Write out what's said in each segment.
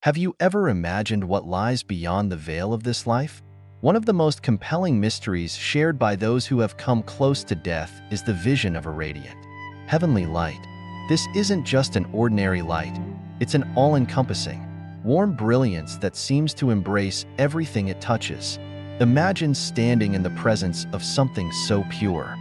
Have you ever imagined what lies beyond the veil of this life? One of the most compelling mysteries shared by those who have come close to death is the vision of a radiant, heavenly light. This isn't just an ordinary light, it's an all-encompassing, warm brilliance that seems to embrace everything it touches. Imagine standing in the presence of something so pure,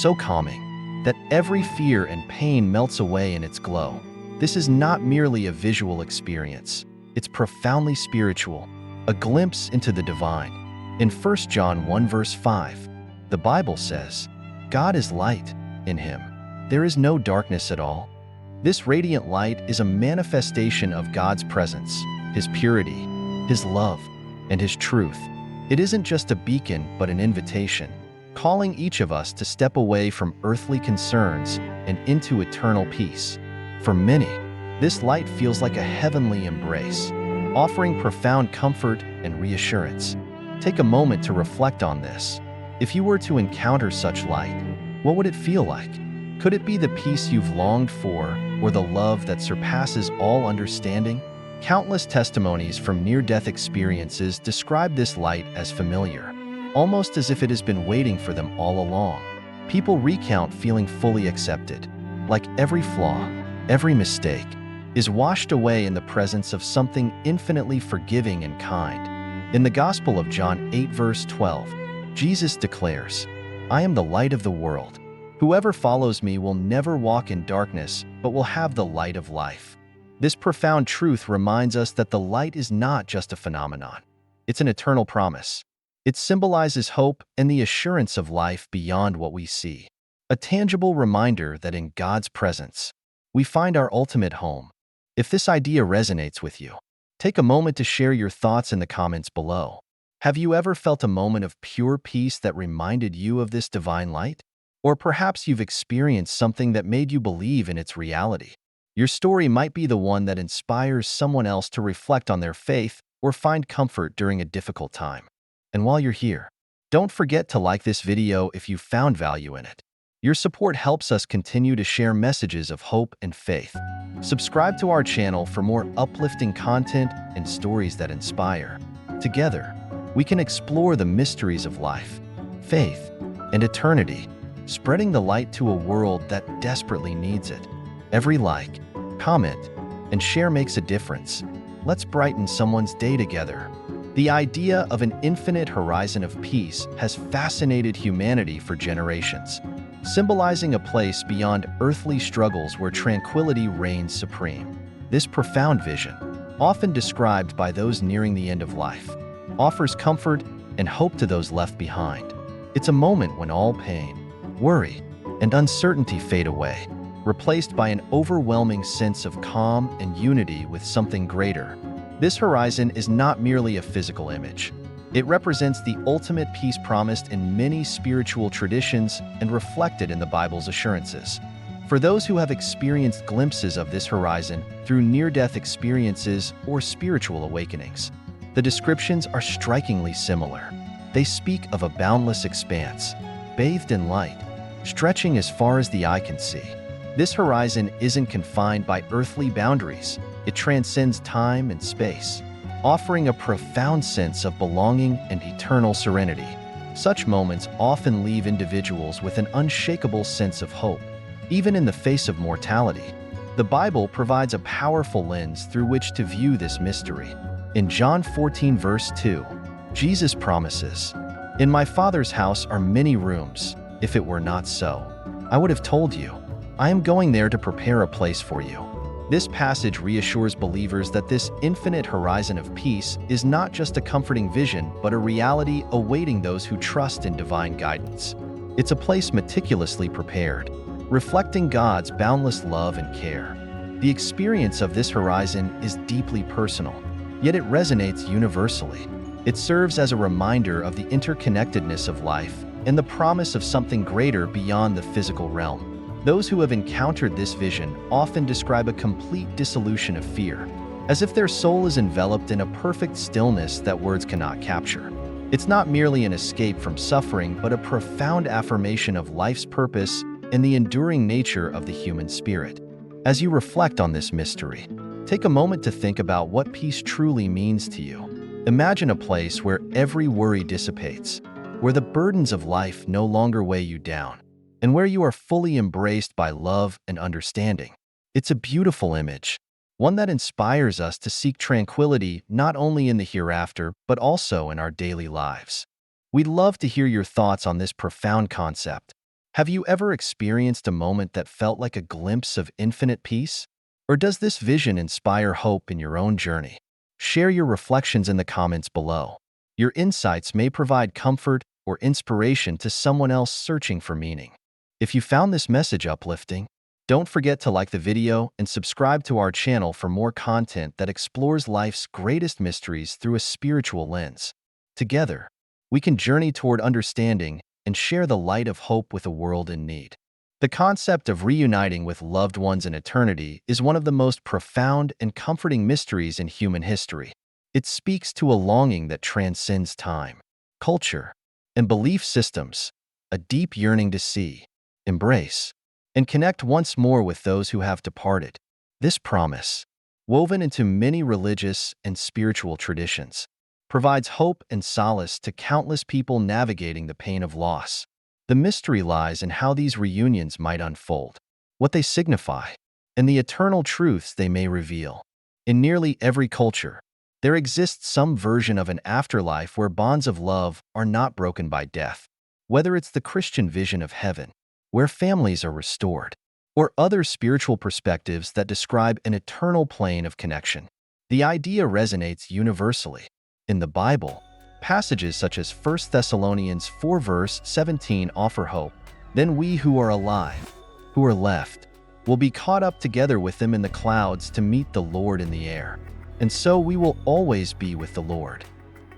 so calming, that every fear and pain melts away in its glow. This is not merely a visual experience. It's profoundly spiritual, a glimpse into the divine. In 1 John 1 verse 5, the Bible says, "God is light. In him there is no darkness at all." This radiant light is a manifestation of God's presence, his purity, his love, and his truth. It isn't just a beacon, but an invitation, calling each of us to step away from earthly concerns and into eternal peace. For many, this light feels like a heavenly embrace, offering profound comfort and reassurance. Take a moment to reflect on this. If you were to encounter such light, what would it feel like? Could it be the peace you've longed for, or the love that surpasses all understanding? Countless testimonies from near-death experiences describe this light as familiar, almost as if it has been waiting for them all along. People recount feeling fully accepted, like every flaw, every mistake, is washed away in the presence of something infinitely forgiving and kind. In the Gospel of John 8 verse 12, Jesus declares, "I am the light of the world. Whoever follows me will never walk in darkness, but will have the light of life." This profound truth reminds us that the light is not just a phenomenon. It's an eternal promise. It symbolizes hope and the assurance of life beyond what we see. A tangible reminder that in God's presence, we find our ultimate home. If this idea resonates with you, take a moment to share your thoughts in the comments below. Have you ever felt a moment of pure peace that reminded you of this divine light? Or perhaps you've experienced something that made you believe in its reality. Your story might be the one that inspires someone else to reflect on their faith or find comfort during a difficult time. And while you're here, don't forget to like this video if you found value in it. Your support helps us continue to share messages of hope and faith. Subscribe to our channel for more uplifting content and stories that inspire. Together, we can explore the mysteries of life, faith, and eternity, spreading the light to a world that desperately needs it. Every like, comment, and share makes a difference. Let's brighten someone's day together. The idea of an infinite horizon of peace has fascinated humanity for generations, symbolizing a place beyond earthly struggles where tranquility reigns supreme. This profound vision, often described by those nearing the end of life, offers comfort and hope to those left behind. It's a moment when all pain, worry, and uncertainty fade away, replaced by an overwhelming sense of calm and unity with something greater. This horizon is not merely a physical image. It represents the ultimate peace promised in many spiritual traditions and reflected in the Bible's assurances. For those who have experienced glimpses of this horizon through near-death experiences or spiritual awakenings, the descriptions are strikingly similar. They speak of a boundless expanse, bathed in light, stretching as far as the eye can see. This horizon isn't confined by earthly boundaries. It transcends time and space, offering a profound sense of belonging and eternal serenity. Such moments often leave individuals with an unshakable sense of hope, even in the face of mortality. The Bible provides a powerful lens through which to view this mystery. In John 14 verse 2, Jesus promises, "In my Father's house are many rooms. If it were not so, I would have told you. I am going there to prepare a place for you." This passage reassures believers that this infinite horizon of peace is not just a comforting vision, but a reality awaiting those who trust in divine guidance. It's a place meticulously prepared, reflecting God's boundless love and care. The experience of this horizon is deeply personal, yet it resonates universally. It serves as a reminder of the interconnectedness of life and the promise of something greater beyond the physical realm. Those who have encountered this vision often describe a complete dissolution of fear, as if their soul is enveloped in a perfect stillness that words cannot capture. It's not merely an escape from suffering, but a profound affirmation of life's purpose and the enduring nature of the human spirit. As you reflect on this mystery, Take a moment to think about what peace truly means to you. Imagine a place where every worry dissipates, where the burdens of life no longer weigh you down, and where you are fully embraced by love and understanding. It's a beautiful image, one that inspires us to seek tranquility not only in the hereafter, but also in our daily lives. We'd love to hear your thoughts on this profound concept. Have you ever experienced a moment that felt like a glimpse of infinite peace? Or does this vision inspire hope in your own journey? Share your reflections in the comments below. Your insights may provide comfort or inspiration to someone else searching for meaning. If you found this message uplifting, don't forget to like the video and subscribe to our channel for more content that explores life's greatest mysteries through a spiritual lens. Together, we can journey toward understanding and share the light of hope with a world in need. The concept of reuniting with loved ones in eternity is one of the most profound and comforting mysteries in human history. It speaks to a longing that transcends time, culture, and belief systems, a deep yearning to see, embrace, and connect once more with those who have departed. This promise, woven into many religious and spiritual traditions, provides hope and solace to countless people navigating the pain of loss. The mystery lies in how these reunions might unfold, what they signify, and the eternal truths they may reveal. In nearly every culture, there exists some version of an afterlife where bonds of love are not broken by death. Whether it's the Christian vision of heaven, where families are restored, or other spiritual perspectives that describe an eternal plane of connection, the idea resonates universally. In the Bible, passages such as 1 Thessalonians 4 verse 17 offer hope. Then we who are alive, who are left, will be caught up together with them in the clouds to meet the Lord in the air. And so we will always be with the Lord.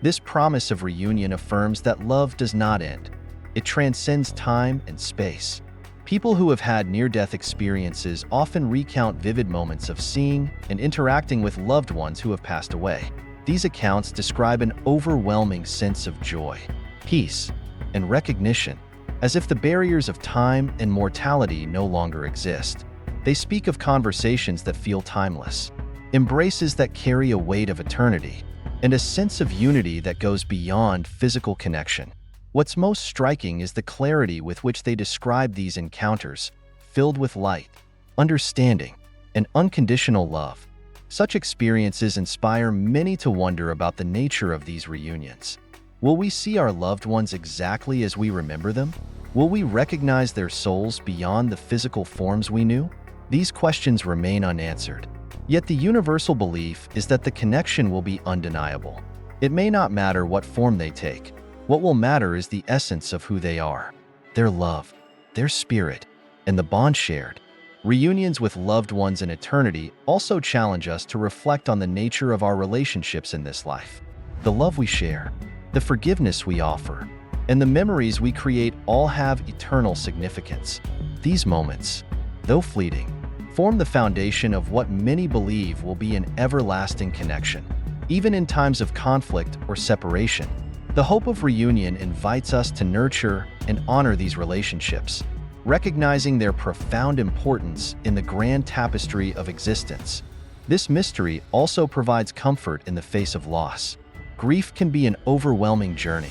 This promise of reunion affirms that love does not end. It transcends time and space. People who have had near-death experiences often recount vivid moments of seeing and interacting with loved ones who have passed away. These accounts describe an overwhelming sense of joy, peace, and recognition, as if the barriers of time and mortality no longer exist. They speak of conversations that feel timeless, embraces that carry a weight of eternity, and a sense of unity that goes beyond physical connection. What's most striking is the clarity with which they describe these encounters, filled with light, understanding, and unconditional love. Such experiences inspire many to wonder about the nature of these reunions. Will we see our loved ones exactly as we remember them? Will we recognize their souls beyond the physical forms we knew? These questions remain unanswered. Yet the universal belief is that the connection will be undeniable. It may not matter what form they take. What will matter is the essence of who they are, their love, their spirit, and the bond shared. Reunions with loved ones in eternity also challenge us to reflect on the nature of our relationships in this life. The love we share, the forgiveness we offer, and the memories we create all have eternal significance. These moments, though fleeting, form the foundation of what many believe will be an everlasting connection. Even in times of conflict or separation, the hope of reunion invites us to nurture and honor these relationships, recognizing their profound importance in the grand tapestry of existence. This mystery also provides comfort in the face of loss. Grief can be an overwhelming journey,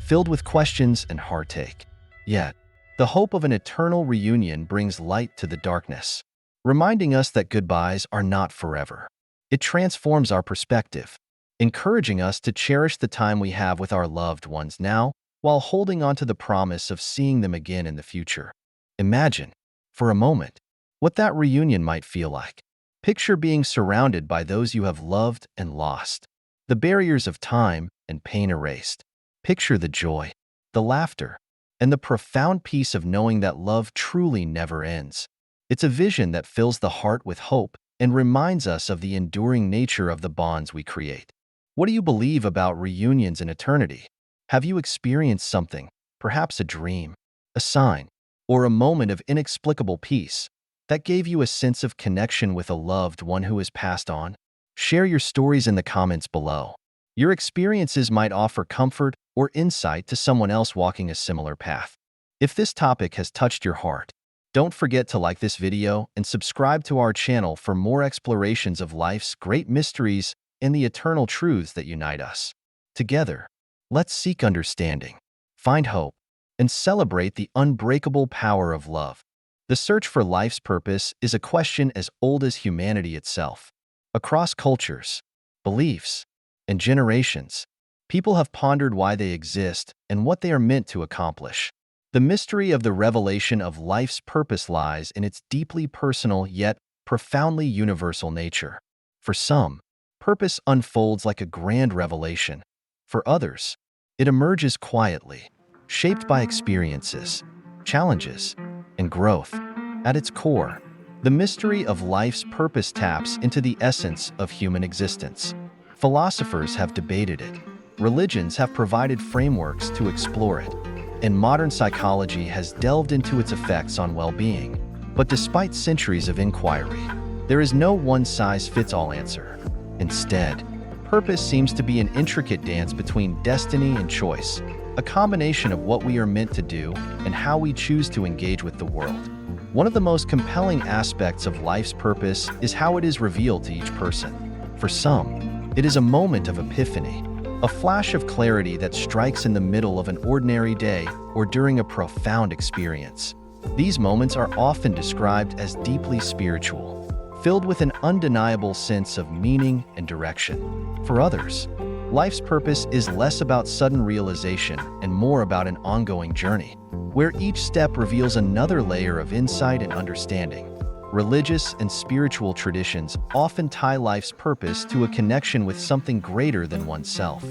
filled with questions and heartache. Yet, the hope of an eternal reunion brings light to the darkness, reminding us that goodbyes are not forever. It transforms our perspective, encouraging us to cherish the time we have with our loved ones now, while holding on to the promise of seeing them again in the future. Imagine, for a moment, what that reunion might feel like. Picture being surrounded by those you have loved and lost, the barriers of time and pain erased. Picture the joy, the laughter, and the profound peace of knowing that love truly never ends. It's a vision that fills the heart with hope and reminds us of the enduring nature of the bonds we create. What do you believe about reunions in eternity? Have you experienced something, perhaps a dream, a sign, or a moment of inexplicable peace that gave you a sense of connection with a loved one who has passed on? Share your stories in the comments below. Your experiences might offer comfort or insight to someone else walking a similar path. If this topic has touched your heart, Don't forget to like this video and subscribe to our channel for more explorations of life's great mysteries and the eternal truths that unite us. Together, let's seek understanding, find hope, and celebrate the unbreakable power of love. The search for life's purpose is a question as old as humanity itself. Across cultures, beliefs, and generations, people have pondered why they exist and what they are meant to accomplish. The mystery of the revelation of life's purpose lies in its deeply personal yet profoundly universal nature. For some, purpose unfolds like a grand revelation. For others, it emerges quietly, shaped by experiences, challenges, and growth. At its core, the mystery of life's purpose taps into the essence of human existence. Philosophers have debated it, religions have provided frameworks to explore it, and modern psychology has delved into its effects on well-being. But despite centuries of inquiry, there is no one-size-fits-all answer. Instead, purpose seems to be an intricate dance between destiny and choice, a combination of what we are meant to do and how we choose to engage with the world. One of the most compelling aspects of life's purpose is how it is revealed to each person. For some, it is a moment of epiphany, a flash of clarity that strikes in the middle of an ordinary day or during a profound experience. These moments are often described as deeply spiritual, filled with an undeniable sense of meaning and direction. For others, life's purpose is less about sudden realization and more about an ongoing journey, where each step reveals another layer of insight and understanding. Religious and spiritual traditions often tie life's purpose to a connection with something greater than oneself.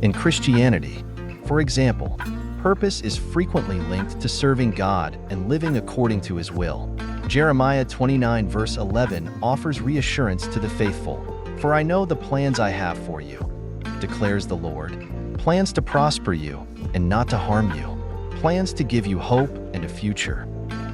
In Christianity, for example, purpose is frequently linked to serving God and living according to His will. Jeremiah 29 verse 11 offers reassurance to the faithful, "For I know the plans I have for you, declares the Lord, plans to prosper you and not to harm you, plans to give you hope and a future."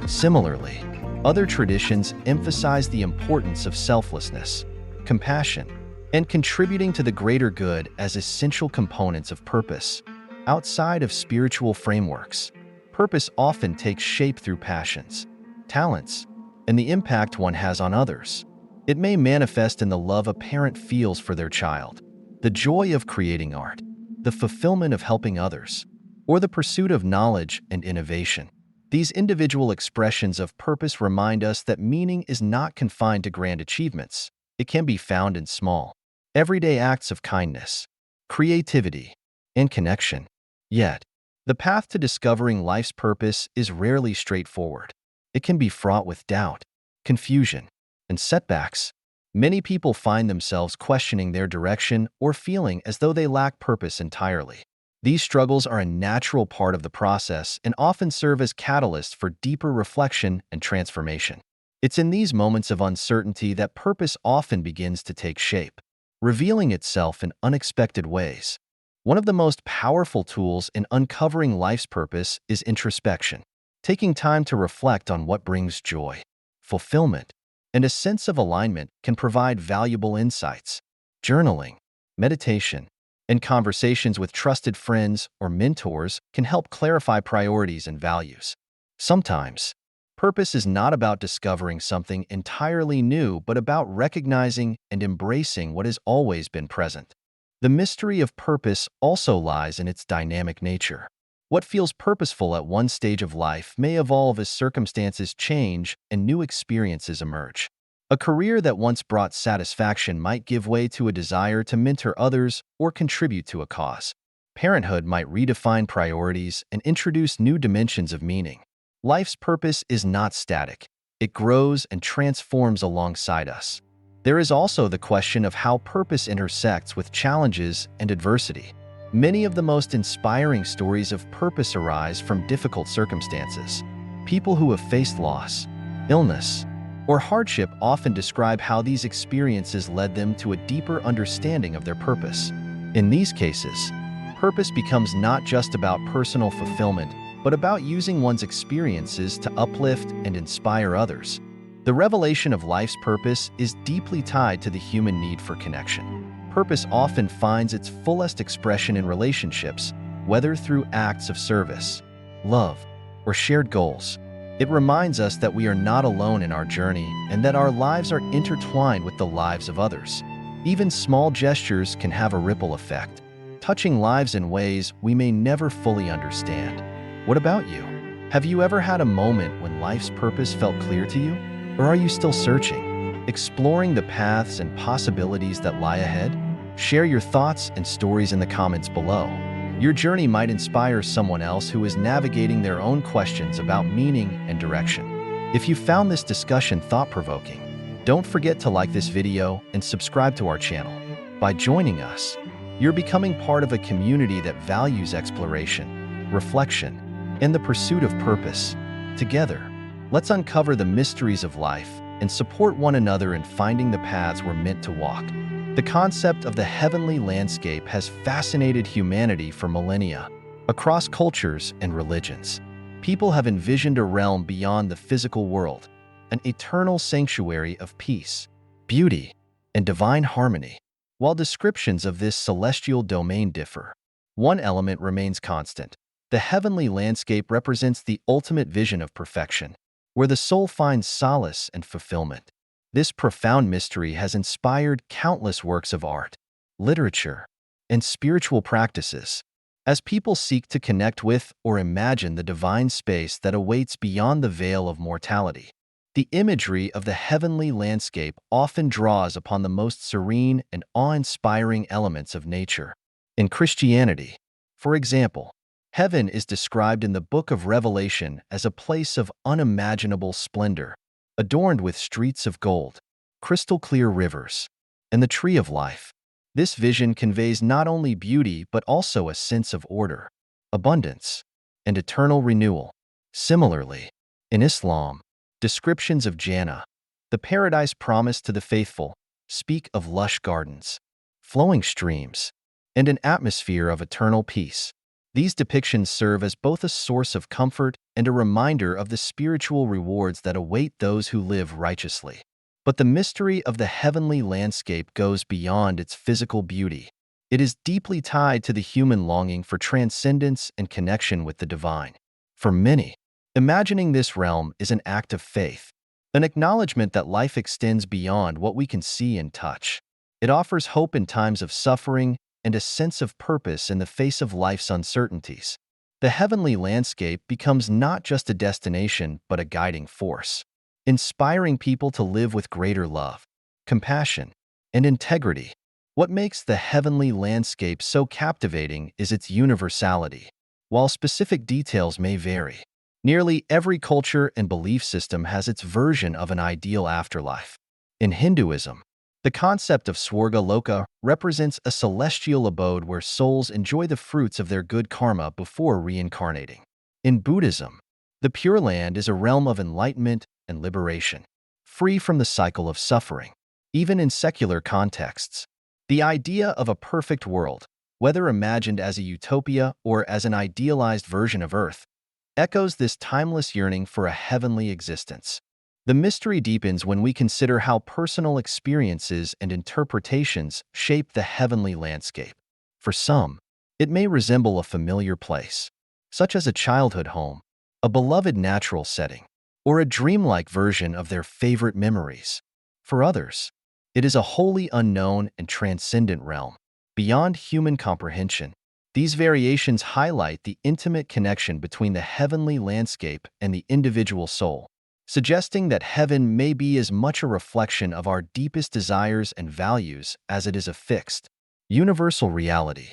Similarly, other traditions emphasize the importance of selflessness, compassion, and contributing to the greater good as essential components of purpose. Outside of spiritual frameworks, purpose often takes shape through passions, talents, and the impact one has on others. It may manifest in the love a parent feels for their child, the joy of creating art, the fulfillment of helping others, or the pursuit of knowledge and innovation. These individual expressions of purpose remind us that meaning is not confined to grand achievements. It can be found in small, everyday acts of kindness, creativity, and connection. Yet, the path to discovering life's purpose is rarely straightforward. It can be fraught with doubt, confusion, and setbacks. Many people find themselves questioning their direction or feeling as though they lack purpose entirely. These struggles are a natural part of the process and often serve as catalysts for deeper reflection and transformation. It's in these moments of uncertainty that purpose often begins to take shape, revealing itself in unexpected ways. One of the most powerful tools in uncovering life's purpose is introspection. Taking time to reflect on what brings joy, fulfillment, and a sense of alignment can provide valuable insights. Journaling, meditation, and conversations with trusted friends or mentors can help clarify priorities and values. Sometimes, purpose is not about discovering something entirely new, but about recognizing and embracing what has always been present. The mystery of purpose also lies in its dynamic nature. What feels purposeful at one stage of life may evolve as circumstances change and new experiences emerge. A career that once brought satisfaction might give way to a desire to mentor others or contribute to a cause. Parenthood might redefine priorities and introduce new dimensions of meaning. Life's purpose is not static. It grows and transforms alongside us. There is also the question of how purpose intersects with challenges and adversity. Many of the most inspiring stories of purpose arise from difficult circumstances. People who have faced loss, illness, or hardship often describe how these experiences led them to a deeper understanding of their purpose. In these cases, purpose becomes not just about personal fulfillment, but about using one's experiences to uplift and inspire others. The revelation of life's purpose is deeply tied to the human need for connection. Purpose often finds its fullest expression in relationships, whether through acts of service, love, or shared goals. It reminds us that we are not alone in our journey and that our lives are intertwined with the lives of others. Even small gestures can have a ripple effect, touching lives in ways we may never fully understand. What about you? Have you ever had a moment when life's purpose felt clear to you? Or are you still searching, exploring the paths and possibilities that lie ahead? Share your thoughts and stories in the comments below. Your journey might inspire someone else who is navigating their own questions about meaning and direction. If you found this discussion thought-provoking, don't forget to like this video and subscribe to our channel. By joining us, you're becoming part of a community that values exploration, reflection, and the pursuit of purpose. Together, let's uncover the mysteries of life and support one another in finding the paths we're meant to walk. The concept of the heavenly landscape has fascinated humanity for millennia. Across cultures and religions, people have envisioned a realm beyond the physical world, an eternal sanctuary of peace, beauty, and divine harmony. While descriptions of this celestial domain differ, one element remains constant. The heavenly landscape represents the ultimate vision of perfection, where the soul finds solace and fulfillment. This profound mystery has inspired countless works of art, literature, and spiritual practices, as people seek to connect with or imagine the divine space that awaits beyond the veil of mortality. The imagery of the heavenly landscape often draws upon the most serene and awe-inspiring elements of nature. In Christianity, for example, heaven is described in the Book of Revelation as a place of unimaginable splendor, adorned with streets of gold, crystal-clear rivers, and the tree of life. This vision conveys not only beauty but also a sense of order, abundance, and eternal renewal. Similarly, in Islam, descriptions of Jannah, the paradise promised to the faithful, speak of lush gardens, flowing streams, and an atmosphere of eternal peace. These depictions serve as both a source of comfort and a reminder of the spiritual rewards that await those who live righteously. But the mystery of the heavenly landscape goes beyond its physical beauty. It is deeply tied to the human longing for transcendence and connection with the divine. For many, imagining this realm is an act of faith, an acknowledgement that life extends beyond what we can see and touch. It offers hope in times of suffering and a sense of purpose in the face of life's uncertainties. The heavenly landscape becomes not just a destination but a guiding force, inspiring people to live with greater love, compassion, and integrity. What makes the heavenly landscape so captivating is its universality. While specific details may vary, nearly every culture and belief system has its version of an ideal afterlife. In Hinduism, the concept of Swarga Loka represents a celestial abode where souls enjoy the fruits of their good karma before reincarnating. In Buddhism, the Pure Land is a realm of enlightenment and liberation, free from the cycle of suffering. Even in secular contexts, the idea of a perfect world, whether imagined as a utopia or as an idealized version of Earth, echoes this timeless yearning for a heavenly existence. The mystery deepens when we consider how personal experiences and interpretations shape the heavenly landscape. For some, it may resemble a familiar place, such as a childhood home, a beloved natural setting, or a dreamlike version of their favorite memories. For others, it is a wholly unknown and transcendent realm, beyond human comprehension. These variations highlight the intimate connection between the heavenly landscape and the individual soul, suggesting that heaven may be as much a reflection of our deepest desires and values as it is a fixed, universal reality.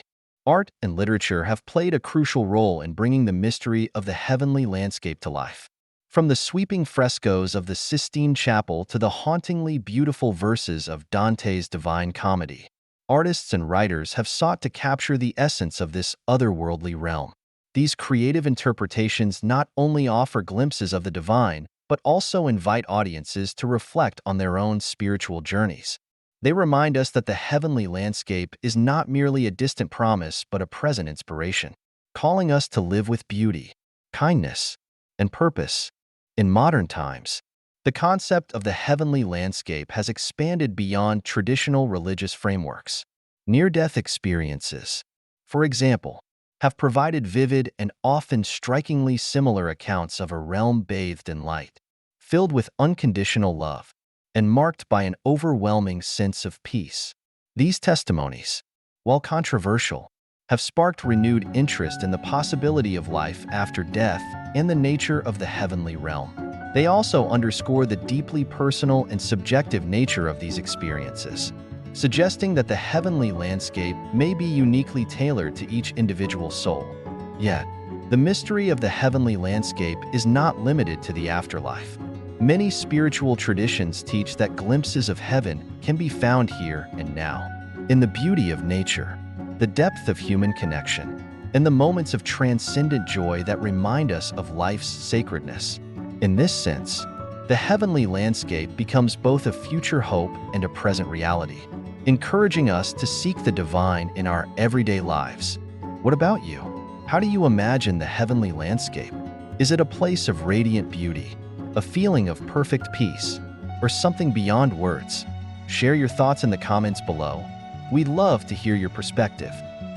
Art and literature have played a crucial role in bringing the mystery of the heavenly landscape to life. From the sweeping frescoes of the Sistine Chapel to the hauntingly beautiful verses of Dante's Divine Comedy, artists and writers have sought to capture the essence of this otherworldly realm. These creative interpretations not only offer glimpses of the divine, but also invite audiences to reflect on their own spiritual journeys. They remind us that the heavenly landscape is not merely a distant promise but a present inspiration, calling us to live with beauty, kindness, and purpose. In modern times, the concept of the heavenly landscape has expanded beyond traditional religious frameworks. Near-death experiences, for example, have provided vivid and often strikingly similar accounts of a realm bathed in light, filled with unconditional love, and marked by an overwhelming sense of peace. These testimonies, while controversial, have sparked renewed interest in the possibility of life after death and the nature of the heavenly realm. They also underscore the deeply personal and subjective nature of these experiences, suggesting that the heavenly landscape may be uniquely tailored to each individual soul. Yet, the mystery of the heavenly landscape is not limited to the afterlife. Many spiritual traditions teach that glimpses of heaven can be found here and now, in the beauty of nature, the depth of human connection, and the moments of transcendent joy that remind us of life's sacredness. In this sense, the heavenly landscape becomes both a future hope and a present reality, encouraging us to seek the divine in our everyday lives. What about you? How do you imagine the heavenly landscape? Is it a place of radiant beauty, a feeling of perfect peace, or something beyond words? Share your thoughts in the comments below. We'd love to hear your perspective.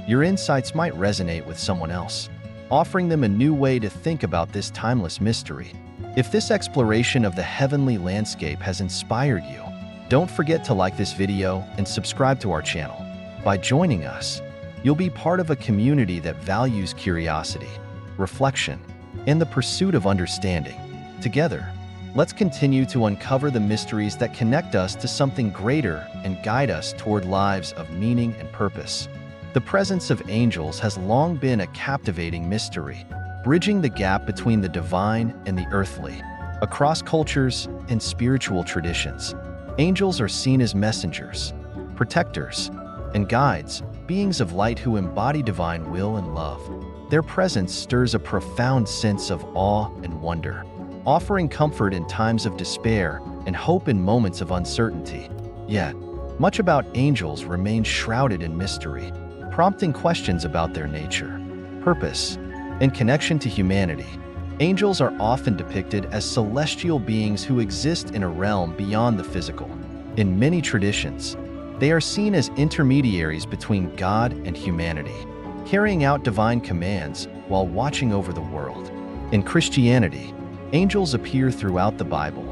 Your insights might resonate with someone else, offering them a new way to think about this timeless mystery. If this exploration of the heavenly landscape has inspired you, don't forget to like this video and subscribe to our channel. By joining us, you'll be part of a community that values curiosity, reflection, and the pursuit of understanding. Together, let's continue to uncover the mysteries that connect us to something greater and guide us toward lives of meaning and purpose. The presence of angels has long been a captivating mystery, bridging the gap between the divine and the earthly. Across cultures and spiritual traditions, angels are seen as messengers, protectors, and guides, beings of light who embody divine will and love. Their presence stirs a profound sense of awe and wonder, offering comfort in times of despair and hope in moments of uncertainty. Yet, much about angels remains shrouded in mystery, prompting questions about their nature, purpose, and connection to humanity. Angels are often depicted as celestial beings who exist in a realm beyond the physical. In many traditions, they are seen as intermediaries between God and humanity, carrying out divine commands while watching over the world. In Christianity, angels appear throughout the Bible,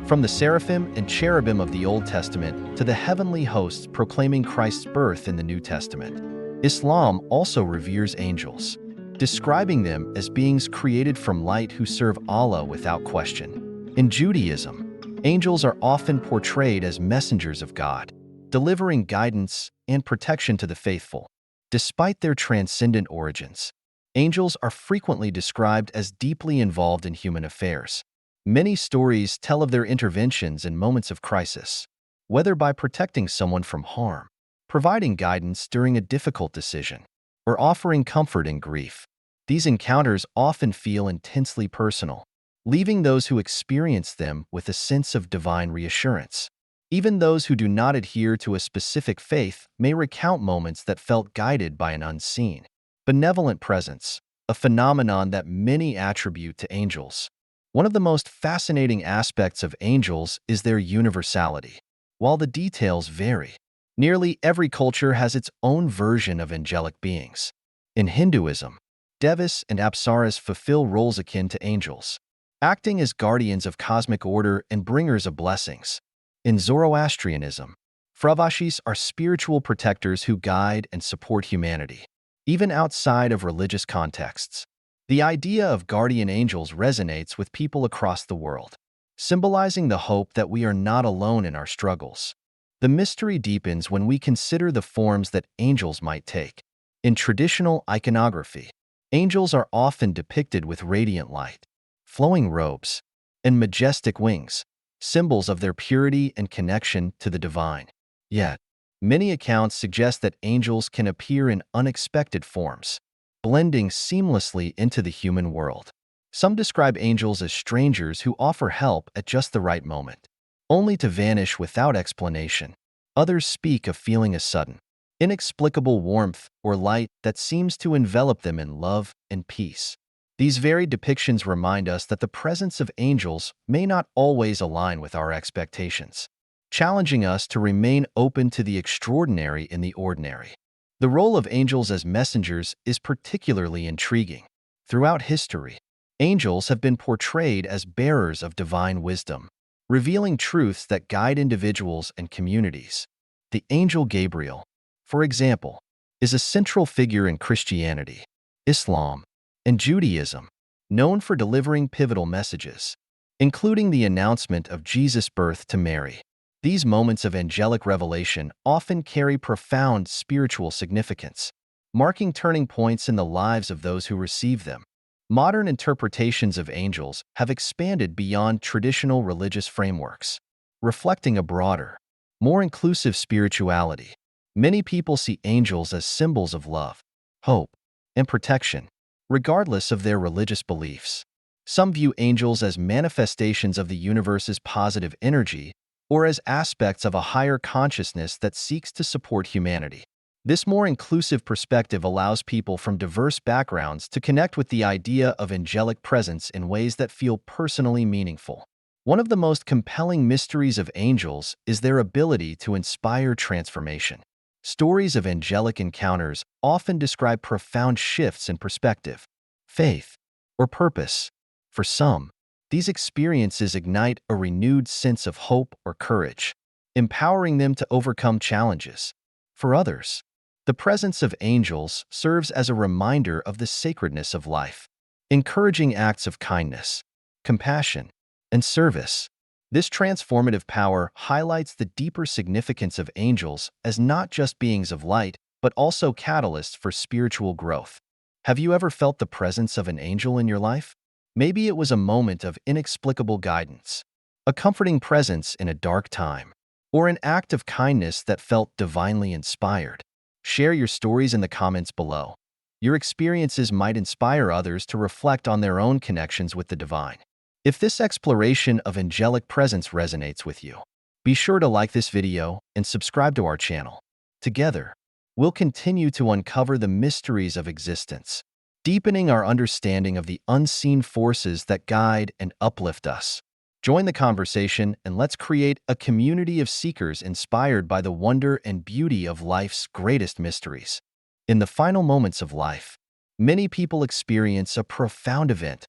from the seraphim and cherubim of the Old Testament to the heavenly hosts proclaiming Christ's birth in the New Testament. Islam also reveres angels, describing them as beings created from light who serve Allah without question. In Judaism, angels are often portrayed as messengers of God, delivering guidance and protection to the faithful. Despite their transcendent origins, angels are frequently described as deeply involved in human affairs. Many stories tell of their interventions in moments of crisis, whether by protecting someone from harm, providing guidance during a difficult decision, or offering comfort in grief. These encounters often feel intensely personal, leaving those who experience them with a sense of divine reassurance. Even those who do not adhere to a specific faith may recount moments that felt guided by an unseen, benevolent presence, a phenomenon that many attribute to angels. One of the most fascinating aspects of angels is their universality. While the details vary, nearly every culture has its own version of angelic beings. In Hinduism, Devas and Apsaras fulfill roles akin to angels, acting as guardians of cosmic order and bringers of blessings. In Zoroastrianism, Fruvashis are spiritual protectors who guide and support humanity, even outside of religious contexts. The idea of guardian angels resonates with people across the world, symbolizing the hope that we are not alone in our struggles. The mystery deepens when we consider the forms that angels might take. In traditional iconography, angels are often depicted with radiant light, flowing robes, and majestic wings, symbols of their purity and connection to the divine. Yet, many accounts suggest that angels can appear in unexpected forms, blending seamlessly into the human world. Some describe angels as strangers who offer help at just the right moment, only to vanish without explanation. Others speak of feeling a sudden, inexplicable warmth or light that seems to envelop them in love and peace. These varied depictions remind us that the presence of angels may not always align with our expectations, challenging us to remain open to the extraordinary in the ordinary. The role of angels as messengers is particularly intriguing. Throughout history, angels have been portrayed as bearers of divine wisdom, revealing truths that guide individuals and communities. The angel Gabriel, for example, is a central figure in Christianity, Islam, and Judaism, known for delivering pivotal messages, including the announcement of Jesus' birth to Mary. These moments of angelic revelation often carry profound spiritual significance, marking turning points in the lives of those who receive them. Modern interpretations of angels have expanded beyond traditional religious frameworks, reflecting a broader, more inclusive spirituality. Many people see angels as symbols of love, hope, and protection, regardless of their religious beliefs. Some view angels as manifestations of the universe's positive energy or as aspects of a higher consciousness that seeks to support humanity. This more inclusive perspective allows people from diverse backgrounds to connect with the idea of angelic presence in ways that feel personally meaningful. One of the most compelling mysteries of angels is their ability to inspire transformation. Stories of angelic encounters often describe profound shifts in perspective, faith, or purpose. For some, these experiences ignite a renewed sense of hope or courage, empowering them to overcome challenges. For others, the presence of angels serves as a reminder of the sacredness of life, encouraging acts of kindness, compassion, and service. This transformative power highlights the deeper significance of angels as not just beings of light, but also catalysts for spiritual growth. Have you ever felt the presence of an angel in your life? Maybe it was a moment of inexplicable guidance, a comforting presence in a dark time, or an act of kindness that felt divinely inspired. Share your stories in the comments below. Your experiences might inspire others to reflect on their own connections with the divine. If this exploration of angelic presence resonates with you, be sure to like this video and subscribe to our channel. Together, we'll continue to uncover the mysteries of existence, deepening our understanding of the unseen forces that guide and uplift us. Join the conversation and let's create a community of seekers inspired by the wonder and beauty of life's greatest mysteries. In the final moments of life, many people experience a profound event,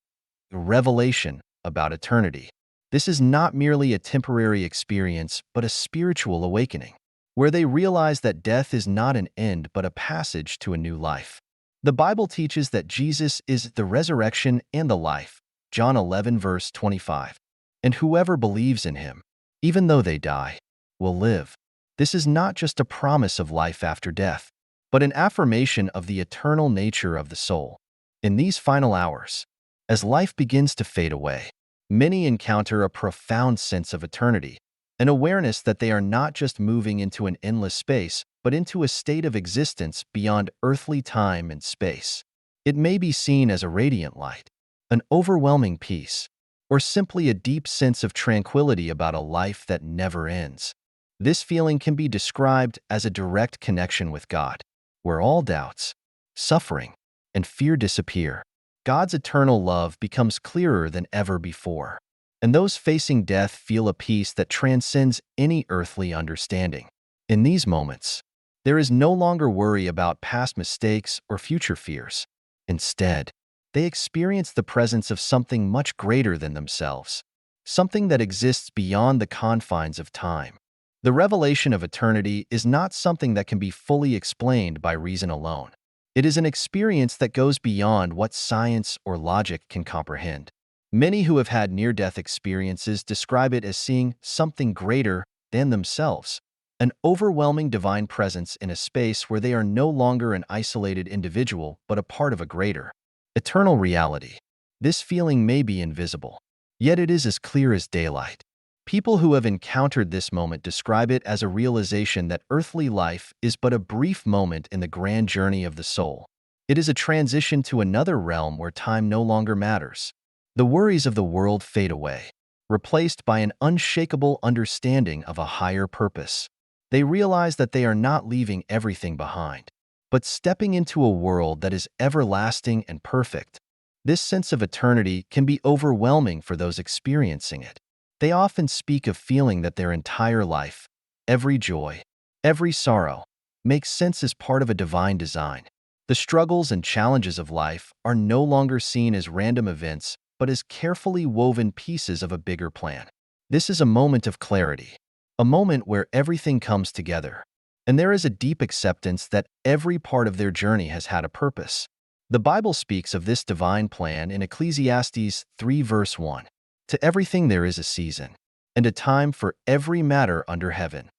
a revelation about eternity. This is not merely a temporary experience, but a spiritual awakening, where they realize that death is not an end but a passage to a new life. The Bible teaches that Jesus is the resurrection and the life, John 11 verse 25. And whoever believes in him, even though they die, will live. This is not just a promise of life after death, but an affirmation of the eternal nature of the soul. In these final hours, as life begins to fade away, many encounter a profound sense of eternity, an awareness that they are not just moving into an endless space, but into a state of existence beyond earthly time and space. It may be seen as a radiant light, an overwhelming peace, or simply a deep sense of tranquility about a life that never ends. This feeling can be described as a direct connection with God, where all doubts, suffering, and fear disappear. God's eternal love becomes clearer than ever before, and those facing death feel a peace that transcends any earthly understanding. In these moments, there is no longer worry about past mistakes or future fears. Instead, they experience the presence of something much greater than themselves, something that exists beyond the confines of time. The revelation of eternity is not something that can be fully explained by reason alone. It is an experience that goes beyond what science or logic can comprehend. Many who have had near-death experiences describe it as seeing something greater than themselves, an overwhelming divine presence in a space where they are no longer an isolated individual but a part of a greater, eternal reality. This feeling may be invisible, yet it is as clear as daylight. People who have encountered this moment describe it as a realization that earthly life is but a brief moment in the grand journey of the soul. It is a transition to another realm where time no longer matters. The worries of the world fade away, replaced by an unshakable understanding of a higher purpose. They realize that they are not leaving everything behind, but stepping into a world that is everlasting and perfect. This sense of eternity can be overwhelming for those experiencing it. They often speak of feeling that their entire life, every joy, every sorrow, makes sense as part of a divine design. The struggles and challenges of life are no longer seen as random events, but as carefully woven pieces of a bigger plan. This is a moment of clarity, a moment where everything comes together, and there is a deep acceptance that every part of their journey has had a purpose. The Bible speaks of this divine plan in Ecclesiastes 3 verse 1. To everything there is a season, and a time for every matter under heaven,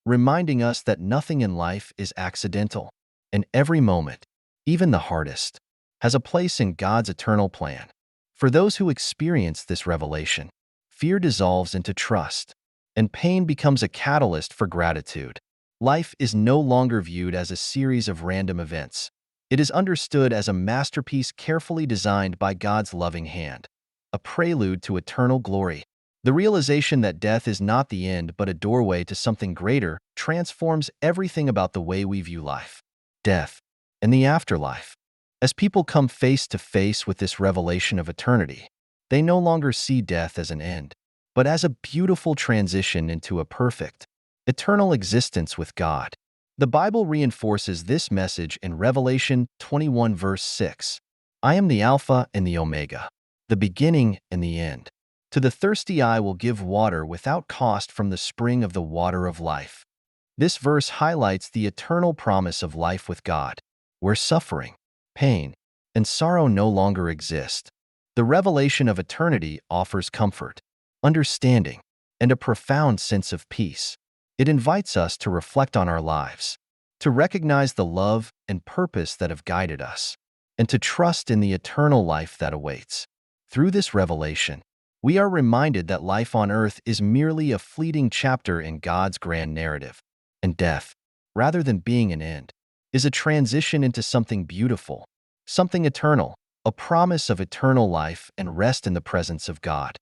reminding us that nothing in life is accidental, and every moment, even the hardest, has a place in God's eternal plan. For those who experience this revelation, fear dissolves into trust, and pain becomes a catalyst for gratitude. Life is no longer viewed as a series of random events. It is understood as a masterpiece carefully designed by God's loving hand, a prelude to eternal glory. The realization that death is not the end but a doorway to something greater transforms everything about the way we view life, death, and the afterlife. As people come face to face with this revelation of eternity, they no longer see death as an end, but as a beautiful transition into a perfect, eternal existence with God. The Bible reinforces this message in Revelation 21 verse 6. I am the Alpha and the Omega, the beginning and the end. To the thirsty I will give water without cost from the spring of the water of life. This verse highlights the eternal promise of life with God, where suffering, pain, and sorrow no longer exist. The revelation of eternity offers comfort, understanding, and a profound sense of peace. It invites us to reflect on our lives, to recognize the love and purpose that have guided us, and to trust in the eternal life that awaits. Through this revelation, we are reminded that life on earth is merely a fleeting chapter in God's grand narrative, and death, rather than being an end, is a transition into something beautiful, something eternal, a promise of eternal life and rest in the presence of God.